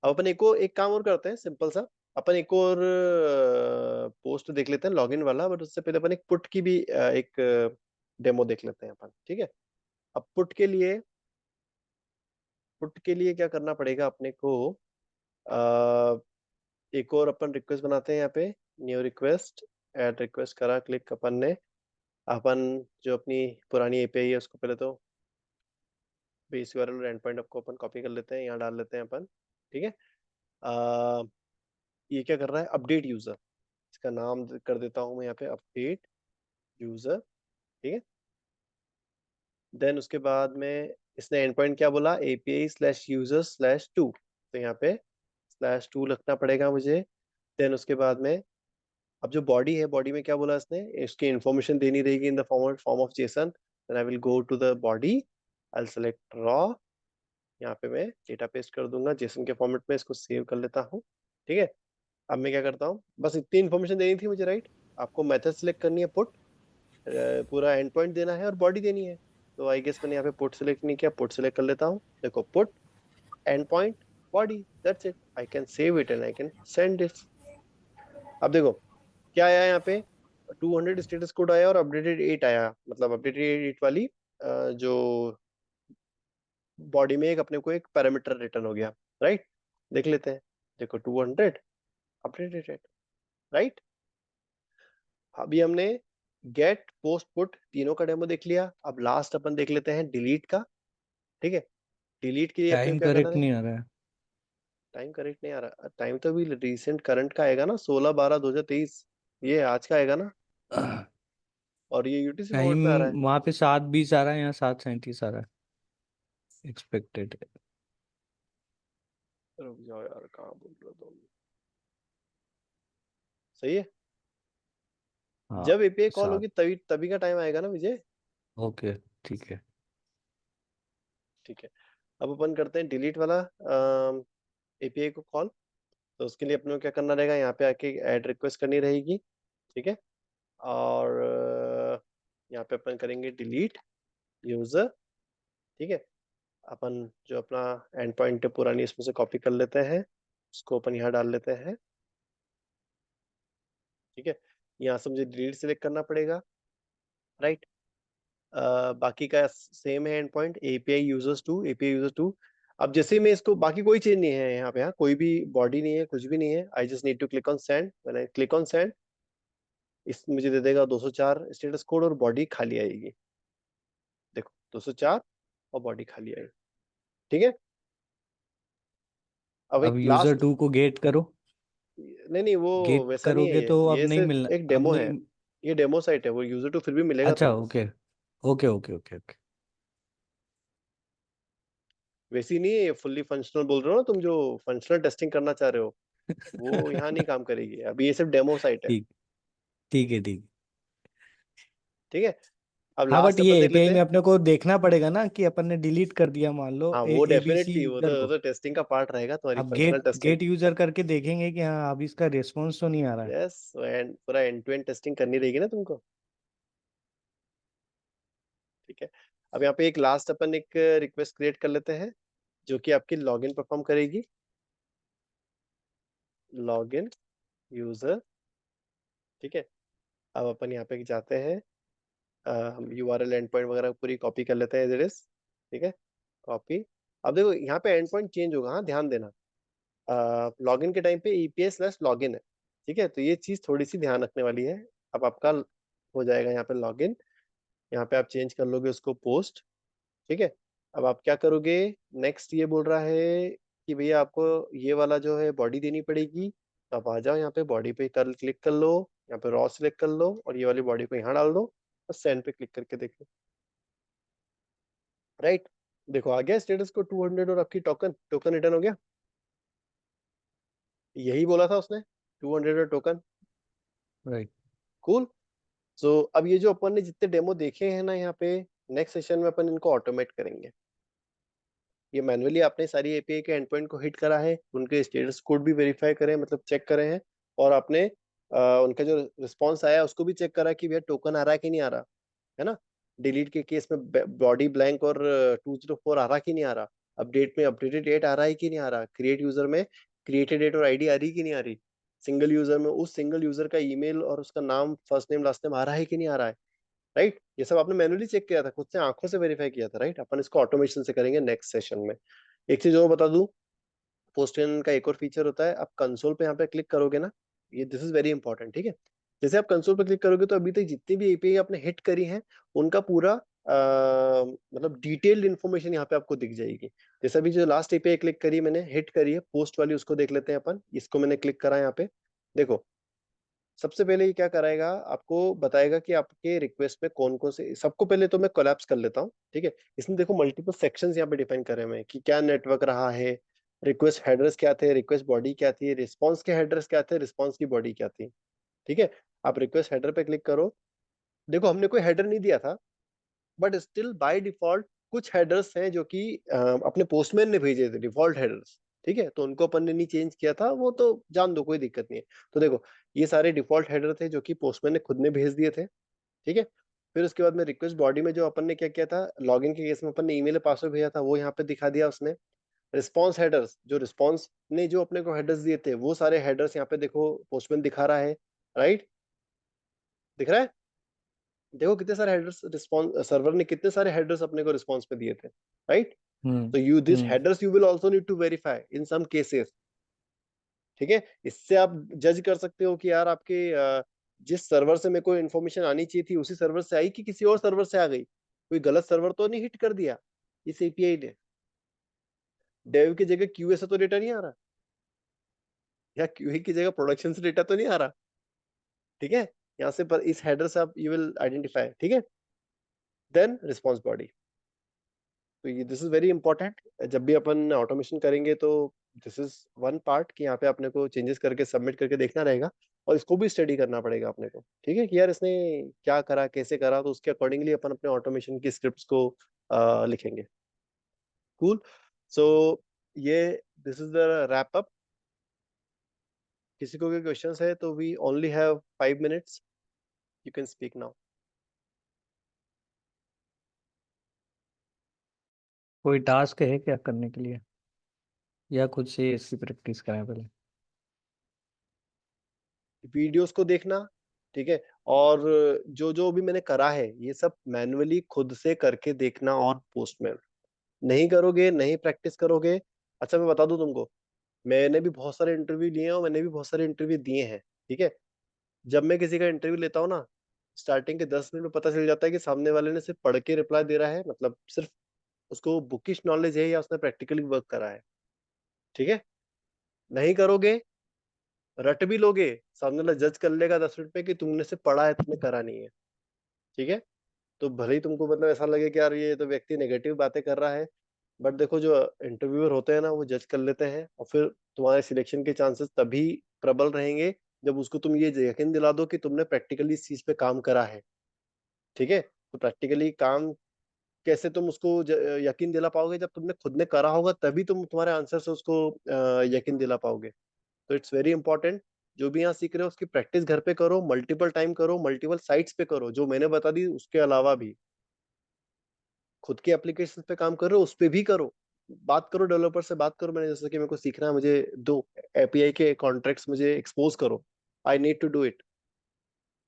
S1: अब अपन एक काम और करते हैं सिंपल सा। अपन एक और पोस्ट देख लेते हैं लॉगिन वाला, बट उससे पहले अपन एक पुट की भी एक डेमो देख लेते हैं अपन, ठीक है। अब पुट के लिए क्या करना पड़ेगा अपने को, अ, एक और अपन रिक्वेस्ट बनाते हैं यहाँ पे, न्यू रिक्वेस्ट, ऐड रिक्वेस्ट करा क्लिक अपन ने। अपन जो अपनी पुरानी एपीआई है उसको पहले तो बेस यूआरएल और एंड पॉइंट आपको अपन कॉपी कर लेते हैं, यहाँ डाल लेते हैं अपन, ठीक है। ये क्या कर रहा है, अपडेट यूजर, इसका नाम कर देता हूँ मैं यहाँ पे अपडेट यूजर, ठीक है। देन उसके बाद में इसने एंड पॉइंट क्या बोला, API/user/2, तो यहाँ पे /2 लिखना पड़ेगा मुझे। देन उसके बाद में अब जो बॉडी है, बॉडी में क्या बोला इसने, इसकी इंफॉर्मेशन देनी रहेगी in the form of JSON. Then I will go to the body, I will select raw, यहाँ पे मैं डेटा पेस्ट कर दूंगा जेसन के फॉर्मेट में, इसको सेव कर लेता हूँ, ठीक है। अब मैं क्या करता हूँ, बस इतनी इन्फॉर्मेशन देनी थी मुझे, राइट। आपको मेथड सिलेक्ट करनी है पुट, पूरा एंड पॉइंट देना है और बॉडी देनी है। तो आई गेस मैंने यहाँ पे पुट सिलेक्ट नहीं किया, पुट सिलेक्ट कर लेता हूँ। देखो put and point body, that's it. I can save it and I can send it. अब देखो क्या आया यहाँ पे, 200 स्टेटस कोड आया और अपडेटेड 8 आया, मतलब अपडेटेड 8 वाली जो बॉडी में एक अपने को एक पैरामीटर रिटर्न हो गया, राइट। देख लेते हैं, देखो 200 अपडेटेड 8, राइट। अभी हमने गेट पोस्ट पुट तीनों का डेमो देख लिया। अब लास्ट अपन देख लेते हैं डिलीट का, ठीक है। डिलीट के लिए अपने को
S2: टाइम
S1: क्या करना
S2: करेक्ट
S1: है,
S2: नहीं आ रहा है।
S1: टाइम करेक्ट नहीं आ रहा, टाइम तो अभी रिसेंट करंट का आएगा ना, 16/12/2023, ये आज का आएगा ना, और ये यूटीसी
S2: टाइम
S1: फॉर्मेट में आ रहा है।
S2: वहाँ पे 7:20 आ रहा है, यहाँ 7:37 आ रहा है एक्सपेक्टेड।
S1: रुक जाओ यार, कहाँ बोल रहे हो तुम। सही है,
S2: हाँ
S1: जब एपीआई कॉल
S2: सात।
S1: होगी तभी तभी का टाइम आएगा ना विजय।
S2: ओके ठीक है।
S1: ठीक है, अब अपन करते हैं डिलीट वाला एपीआई को कॉल। तो उसके लिए अपने को क्या करना रहेगा, यहाँ पे आके ऐड रिक्वेस्ट करनी रहेगी, ठीक है। और यहाँ पे अपन करेंगे डिलीट यूजर, ठीक है। अपन जो अपना एंड पॉइंट है पुरानी, इसमें से कॉपी कर लेते हैं, उसको अपन यहाँ डाल लेते हैं, ठीक है। यहाँ से मुझे डिलीट सिलेक्ट करना पड़ेगा, राइट। बाकी का सेम है एंड पॉइंट, API/users2 अब जैसे मैं इसको, बाकी कोई चेंज नहीं है यहाँ पे, हाँ कोई भी बॉडी नहीं है, कुछ भी नहीं है। I just need to click on send, when I click on send, इस मुझे दे देगा 204 स्टेटस कोड और बॉडी खाली आएगी। देखो 204 और बॉडी खाली आई, ठीक है। अब
S2: अब
S1: एक
S2: यूजर
S1: लास्ट,
S2: 2 को गेट करो।
S1: नहीं नहीं, वो
S2: गेट
S1: वैसा नहीं है,
S2: करोगे
S1: ये
S2: तो अब
S1: ये
S2: नहीं
S1: सिर्फ
S2: मिलना,
S1: एक
S2: अब
S1: डेमो है,
S2: नहीं।
S1: ये डेमो साइट है, वो यूजर टू फिर भी मिलेगा
S2: अच्छा
S1: तुमको।
S2: Okay okay okay okay okay.
S1: वैसी नहीं है, ये फुल्ली फंक्शनल बोल रहे हो ना तुम, जो फंक्शनल टेस्टिंग करना चाह रहे हो, वो यहाँ नहीं काम करेगी, अभी ये सिर्फ डेमो साइट है,
S2: ठीक ठीक है ठीक है।
S1: ठीक है। अब
S2: हाँ बट
S1: लास्ट
S2: ये
S1: अपन देख
S2: एपीआई
S1: लेते
S2: में
S1: हैं।
S2: अपने को देखना पड़ेगा ना कि अपन ने डिलीट कर दिया मान लो
S1: हाँ वो
S2: एबीसी
S1: डेफिनेटली,
S2: यूजर
S1: वो
S2: को।
S1: तो टेस्टिंग का पार्ट रहेगा, तुम्हारी
S2: अब
S1: functional
S2: get
S1: testing.
S2: Get user करके देखेंगे कि हाँ अब इसका रिस्पॉन्स तो नहीं आ रहा है।
S1: यस, एंड पूरा एंड टू एंड टेस्टिंग करनी रहेगी ना तुमको, ठीक है। अब यहाँ पे एक लास्ट अपन एक रिक्वेस्ट क्रिएट कर लेते हैं, जो कि आपकी लॉगिन परफॉर्म करेगी, लॉगिन यूजर, ठीक है। अब अपन यहाँ पे जाते हैं, हम यूआरएल एंड पॉइंट वगैरह पूरी कॉपी कर लेते हैं एज इट इज, ठीक है। कॉपी। अब देखो यहाँ पे एंड पॉइंट चेंज होगा, हाँ ध्यान देना। लॉगिन के टाइम पे EPI/login है, ठीक है। तो ये चीज थोड़ी सी ध्यान रखने वाली है। अब आपका हो जाएगा यहाँ पे लॉगिन, यहाँ पे आप चेंज कर लोगे उसको पोस्ट, ठीक है। अब आप क्या करोगे, नेक्स्ट ये बोल रहा है कि भैया आपको ये वाला जो है बॉडी देनी पड़ेगी, तो आप आ जाओ यहाँ पे बॉडी पे कर क्लिक कर लो, यहाँ पे रॉ सिलेक्ट कर लो और ये वाली बॉडी को यहाँ डाल दो और सेंड पे क्लिक करके देखो, राइट। देखो आ गया स्टेटस को 200 और आपकी टोकन टोकन रिटर्न हो गया, यही बोला था उसने, 200 और टोकन,
S2: राइट।
S1: कूल। सो अब ये जो अपन ने जितने डेमो देखे हैं ना यहाँ पे, नेक्स्ट सेशन में अपन इनको ऑटोमेट करेंगे। ये मैन्युअली आपने सारी एपीआई के एंड पॉइंट को हिट करा है, उनके स्टेटस कोड भी वेरीफाई करे, मतलब चेक करे हैं, और आपने उनका जो रिस्पॉन्स आया उसको भी चेक करा कि भैया टोकन आ रहा है कि नहीं आ रहा है ना। डिलीट के केस में बॉडी ब्लैंक और 204 आ रहा कि नहीं आ रहा, अपडेट में अपडेटेड डेट आ रहा है कि नहीं आ रहा, क्रिएट यूजर में क्रिएटेड डेट और आईडी आ रही कि नहीं आ रही, सिंगल यूजर में उस सिंगल यूजर का ईमेल और उसका नाम, फर्स्ट नेम लास्ट नेम आ रहा है कि नहीं आ रहा है, राइट। ये सब आपने मैन्युअली चेक किया था, खुद से आंखों से वेरीफाई किया था, राइट। अपन इसको ऑटोमेशन से करेंगे नेक्स्ट सेशन में। एक चीज और बता दूं, पोस्टन का एक और फीचर होता है, आप कंसोल पे यहाँ पे क्लिक करोगे ना, ये दिस इज वेरी इंपॉर्टेंट, ठीक है। जैसे आप कंसोल पे क्लिक करोगे तो अभी तक जितनी भी एपीआई आपने हिट करी है उनका पूरा मतलब डिटेल्ड इन्फॉर्मेशन यहाँ पे आपको दिख जाएगी। जैसे अभी जो लास्ट एपीआई क्लिक करी मैंने, हिट करी है पोस्ट वाली, उसको देख लेते हैं अपन। इसको मैंने क्लिक करा यहाँ पे, देखो सबसे पहले ये क्या कराएगा, आपको बताएगा कि आपके रिक्वेस्ट में कौन कौन से, सबको पहले तो मैं कोलैप्स कर लेता हूँ, ठीक है। इसमें देखो मल्टीपल सेक्शंस यहाँ पे डिफाइन करे हुए हैं कि क्या नेटवर्क रहा है, रिक्वेस्ट हेडर्स क्या थे, रिक्वेस्ट बॉडी क्या थी, रिस्पॉन्स के हेडर्स क्या थे, रिस्पॉन्स की बॉडी क्या थी, ठीक है। आप रिक्वेस्ट हेडर पे क्लिक करो, देखो हमने कोई हेडर नहीं दिया था, बट स्टिल बाय डिफॉल्ट कुछ हेडर्स हैं जो कि अपने पोस्टमैन ने भेजे थे, डिफॉल्ट हेडर्स, ठीक है। तो उनको अपन ने नहीं चेंज किया था, वो तो जान दो, कोई दिक्कत नहीं है। तो देखो ये सारे डिफॉल्ट हेडर थे जो कि पोस्टमैन ने खुद ने भेज दिए थे, ठीक है। फिर उसके बाद में रिक्वेस्ट बॉडी में जो अपन ने क्या किया था, लॉगिन के केस में अपन ने ईमेल पासवर्ड भेजा था, वो यहाँ पे दिखा दिया उसने। रिस्पॉन्स हेडर्स, जो रिस्पॉन्स ने जो अपने को हेडर्स दिए थे, वो सारे हेडर्स यहाँ पे देखो पोस्टमैन दिखा रहा है, राइट, दिख रहा है। देखो कितने सारे हेडर्स, रिस्पॉन्स सर्वर ने कितने सारे हेडर्स अपने को रिस्पॉन्स पे दिए थे, राइट। तो you this
S2: hmm.
S1: Headers you will also need to verify in some cases, ठीक है। इससे आप जज कर सकते हो कि यार आपके जिस सर्वर से मेरे को इन्फॉर्मेशन आनी चाहिए थी उसी सर्वर से आई कि किसी और सर्वर से आ गई, कोई गलत सर्वर तो नहीं हिट कर दिया इस एपीआई ने, डेव की जगह क्यूए से तो डेटा नहीं आ रहा, या क्यूए की जगह प्रोडक्शन से डेटा तो नहीं आ रहा, ठीक है। यहाँ से पर इस हेडर से आप यू विल आइडेंटिफाई, ठीक है। देन रिस्पॉन्स बॉडी, तो ये दिस इज वेरी इंपॉर्टेंट, जब भी अपन ऑटोमेशन करेंगे तो दिस इज वन पार्ट कि यहाँ पे अपने को चेंजेस करके सबमिट करके देखना रहेगा, और इसको भी स्टडी करना पड़ेगा अपने को, ठीक है, कि यार इसने क्या करा कैसे करा, तो उसके अकॉर्डिंगली अपन अपने ऑटोमेशन की स्क्रिप्ट्स को लिखेंगे। कूल। सो ये this is the wrap up. किसी को कोई क्वेश्चंस है तो we only have 5 minutes, you can speak now.
S2: कोई टास्क है क्या करने के लिए, या खुद से इसकी प्रैक्टिस करें पहले?
S1: वीडियोस को देखना, ठीक है, और जो जो भी मैंने करा है ये सब मैन्युअली खुद से करके देखना, और पोस्ट में नहीं करोगे, नहीं प्रैक्टिस करोगे। अच्छा मैं बता दूं तुमको, मैंने भी बहुत सारे इंटरव्यू लिए हैं और मैंने भी बहुत सारे इंटरव्यू दिए हैं, ठीक है। जब मैं किसी का इंटरव्यू लेता हूँ ना, स्टार्टिंग के 10 मिनट में पता चल जाता है कि सामने वाले ने सिर्फ पढ़ के रिप्लाई दे रहा है, मतलब सिर्फ उसको बुकिश नॉलेज है या उसने प्रैक्टिकली वर्क करा है, ठीक है। नहीं करोगे, रट भी लोगे, सामने वाला जज कर लेगा 10 मिनट में कि तुमने सिर्फ पढ़ा है, तुमने करा नहीं है, ठीक है। तो भले ही तुमको मतलब ऐसा लगे कि यार ये तो व्यक्ति नेगेटिव बातें कर रहा है, बट देखो जो इंटरव्यूअर होते हैं ना वो जज कर लेते हैं, और फिर तुम्हारे सिलेक्शन के चांसेस तभी प्रबल रहेंगे जब उसको तुम ये यकीन दिला दो कि तुमने प्रैक्टिकली इस चीज पे काम करा है, ठीक है। तो प्रैक्टिकली काम कैसे तुम उसको यकीन दिला पाओगे, जब तुमने खुद ने करा होगा तभी तुम तुम्हारे आंसर से उसको यकीन दिला पाओगे। तो इट्स वेरी इंपॉर्टेंट, जो भी यहाँ सीख रहे हो उसकी प्रैक्टिस घर पे करो, मल्टीपल टाइम करो, मल्टीपल साइट्स पे करो, जो मैंने बता दी उसके अलावा भी खुद के एप्लीकेशन पे काम कर रहे हो उस पे भी करो, बात करो डेवलपर से, बात करो, मैंने जैसे कि मेरे को सीखना है, मुझे दो एपीआई के कॉन्ट्रैक्ट्स मुझे एक्सपोज करो, I need to do it,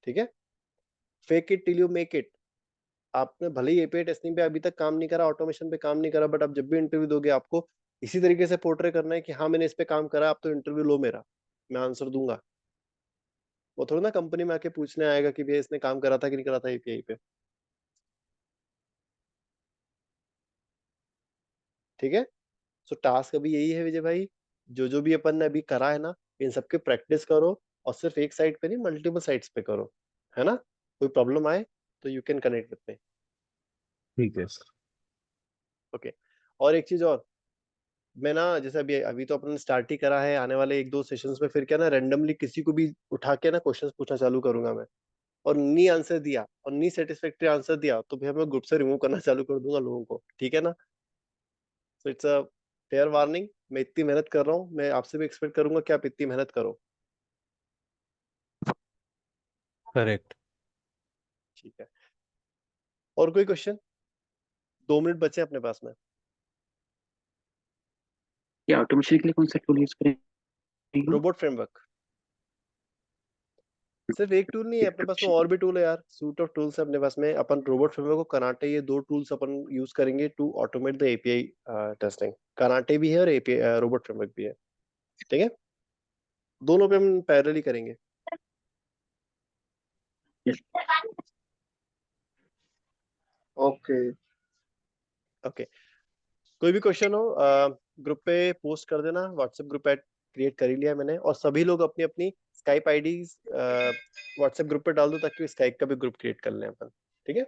S1: ठीक है। Fake it till you make it. आपने भले ही एपीआई टेस्टिंग पे अभी तक काम नहीं करा, ऑटोमेशन पे काम नहीं करा, बट आप जब भी इंटरव्यू दोगे आपको इसी तरीके से पोर्ट्रे करना है कि हाँ मैंने इस पे काम करा, आप तो इंटरव्यू लो मेरा, मैं आंसर दूंगा। वो थोड़ा ना कंपनी में आके पूछने आएगा कि भैया इसने काम करा था कि नहीं करा था एपीआई पे, ठीक है। सो टास्क अभी यही है विजय भाई, जो जो भी अपन ने अभी करा है ना, इन सबके प्रैक्टिस करो, और सिर्फ एक साइड पे नहीं मल्टीपल साइड्स पे करो, है ना। कोई प्रॉब्लम आए तो you can connect with me,
S2: ठीक है सर।
S1: ओके। और एक चीज और, मैं ना जैसे अभी अभी तो अपन स्टार्ट ही करा है, आने वाले 1-2 सेशंस में फिर क्या ना रैंडमली किसी को भी उठा के ना क्वेश्चंस पूछना चालू करूंगा मैं, और नहीं आंसर दिया और नहीं सेटिस्फैक्टरी आंसर दिया तो फिर मैं ग्रुप से रिमूव करना चालू कर दूंगा लोगों को, ठीक है ना? So it's a fair warning. मैं इतनी मेहनत कर रहा हूँ, मैं आपसे भी एक्सपेक्ट करूंगा कि आप इतनी मेहनत करो।
S2: करेक्ट।
S1: ठीक है, और कोई क्वेश्चन? 2 मिनट बचे अपने पास में।
S5: ये ऑटोमेशन के लिए कौन सा टूल यूज करेंगे?
S1: Robot framework. सिर्फ एक टूल नहीं है अपने पास में, और भी टूल है यार, सूट ऑफ टूल्स है अपने पास में। अपन रोबोट फ्रेमवर्क को कराटे, ये 2 टूल्स अपन यूज करेंगे to automate the API testing. Karate भी है और एपीआई रोबोट फ्रेमवर्क भी है, ठीक है? दोनों पे हम पैरेलली करेंगे।
S5: Yes.
S4: ओके।
S1: ओके, कोई भी क्वेश्चन हो ग्रुप पे पोस्ट कर देना। व्हाट्सएप ग्रुप ऐड क्रिएट कर ही लिया मैंने, और सभी लोग अपनी अपनी स्काइप आईडीज व्हाट्सएप ग्रुप पे डाल दो ताकि स्काइप का भी ग्रुप क्रिएट कर लें अपन, ठीक है?